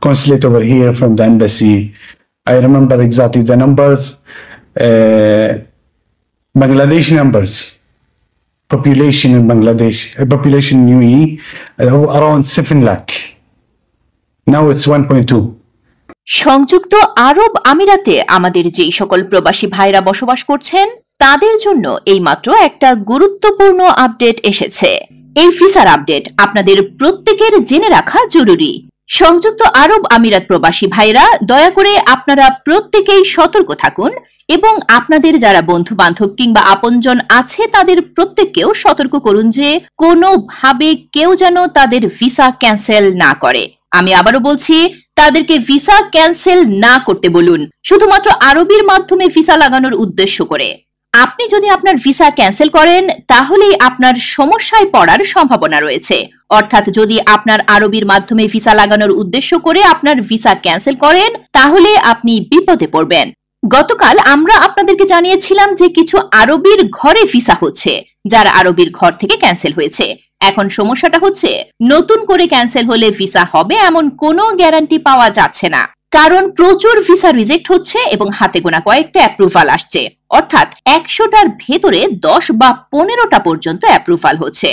consulate over here from the embassy. I remember exactly the numbers, Bangladeshi numbers, population in Bangladesh, population in UAE, around 7 lakh. Now it's 1.2. সংযুক্ত আরব আমিরাতে আমাদের যেই সকল প্রবাসী ভাইরা বসবাস করছেন তাদের জন্য এইমাত্র একটা গুরুত্বপূর্ণ আপডেট এসেছে। এই ভিসার আপডেট আপনাদের প্রত্যেকের জেনে রাখা জরুরি। সংযুক্ত আরব আমিরাত প্রবাসী ভাইরা দয়া করে আপনারা প্রত্যেকেই সতর্ক থাকুন এবং আপনাদের যারা বন্ধু বান্ধব কিংবা আপনজন আছে তাদের প্রত্যেককেও সতর্ক করুন যে কোনোভাবে কেউ যেন তাদের ভিসা ক্যান্সেল না করে। আমি আবারও বলছি, তাদেরকে ভিসা ক্যান্সেল না করতে বলুন, শুধুমাত্র আরবির মাধ্যমে ভিসা লাগানোর উদ্দেশ্য করে। আপনি যদি আপনার ভিসা ক্যান্সেল করেন তাহলেই আপনার সমস্যায় পড়ার সম্ভাবনা রয়েছে। অর্থাৎ যদি আপনার আরবির মাধ্যমে ভিসা লাগানোর উদ্দেশ্য করে আপনার ভিসা ক্যান্সেল করেন তাহলে আপনি বিপদে পড়বেন। গতকাল আমরা আপনাদেরকে জানিয়েছিলাম যে কিছু আরবির ঘরে ভিসা হচ্ছে, যার আরবির ঘর থেকে ক্যান্সেল হয়েছে। এখন সমস্যাটা হচ্ছে নতুন করে ক্যান্সেল হলে ভিসা হবে এমন কোনো গ্যারান্টি পাওয়া যাচ্ছে না, কারণ প্রচুর ভিসা রিজেক্ট হচ্ছে এবং হাতে গোনা কয়েকটা অ্যাপ্রুভাল আসছে। অর্থাৎ 100টার ভেতরে 10 বা 15টা পর্যন্ত অ্যাপ্রুভাল হচ্ছে।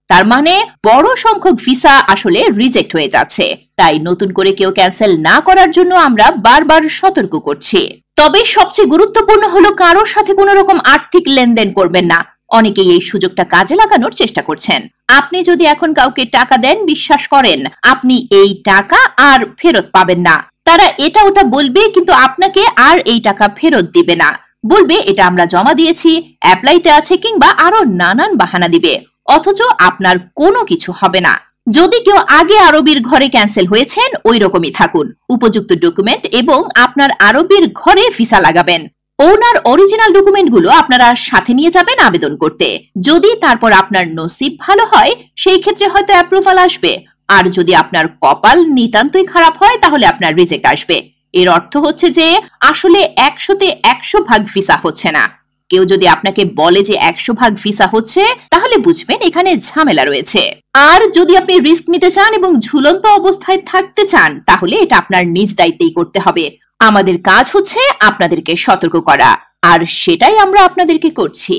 তার মানে বড় সংখ্যক ভিসা আসলে রিজেক্ট হয়ে যাচ্ছে। তাই নতুন করে কেউ ক্যান্সেল না করার জন্য আমরা বারবার সতর্ক করছি। তবে সবচেয়ে গুরুত্বপূর্ণ হলো কারোর সাথে কোনো রকম আর্থিক লেনদেন করবেন না। অনেকেই এই সুযোগটা কাজে লাগানোর চেষ্টা করছেন। আপনি যদি এখন কাউকে টাকা দেন, বিশ্বাস করেন আপনি এই টাকা আর ফেরত পাবেন না। তারা এটা ওটা বলবে কিন্তু আপনাকে আর এই টাকা ফেরত দিবে না। বলবে এটা আমরা জমা দিয়েছি, অ্যাপ্লাইতে আছে, কিংবা আরো নানান বাহানা দিবে, অথচ আপনার কোনো কিছু হবে না। যদি কেউ আগে আরবির ঘরে ক্যান্সেল হয়েছেন ওই রকমই থাকুন, উপযুক্ত ডকুমেন্ট এবং আপনার আরবির ঘরে ভিসা লাগাবেন। ওনার অরিজিনাল ডকুমেন্টগুলো আপনারা সাথে নিয়ে যাবেন আবেদন করতে। যদি তারপর আপনার নসিব ভালো হয় সেই ক্ষেত্রে হয়তো অ্যাপ্রুভাল আসবে, আর যদি আপনার কপাল নিতান্তই খারাপ হয় তাহলে আপনার রিজেক্ট আসবে। এর অর্থ হচ্ছে যে আসলে 100তে 100 ভাগ ভিসা হচ্ছে না। কেউ যদি আপনাকে বলে যে 100 ভাগ ভিসা হচ্ছে তাহলে বুঝবেন এখানে ঝামেলা রয়েছে। আর যদি আপনি রিস্ক নিতে চান এবং ঝুলন্ত অবস্থায় থাকতে চান তাহলে এটা আপনার নিজ দায়িত্বেই করতে হবে। আমাদের কাজ হচ্ছে আপনাদেরকে সতর্ক করা, আর সেটাই আমরা আপনাদেরকে করছি।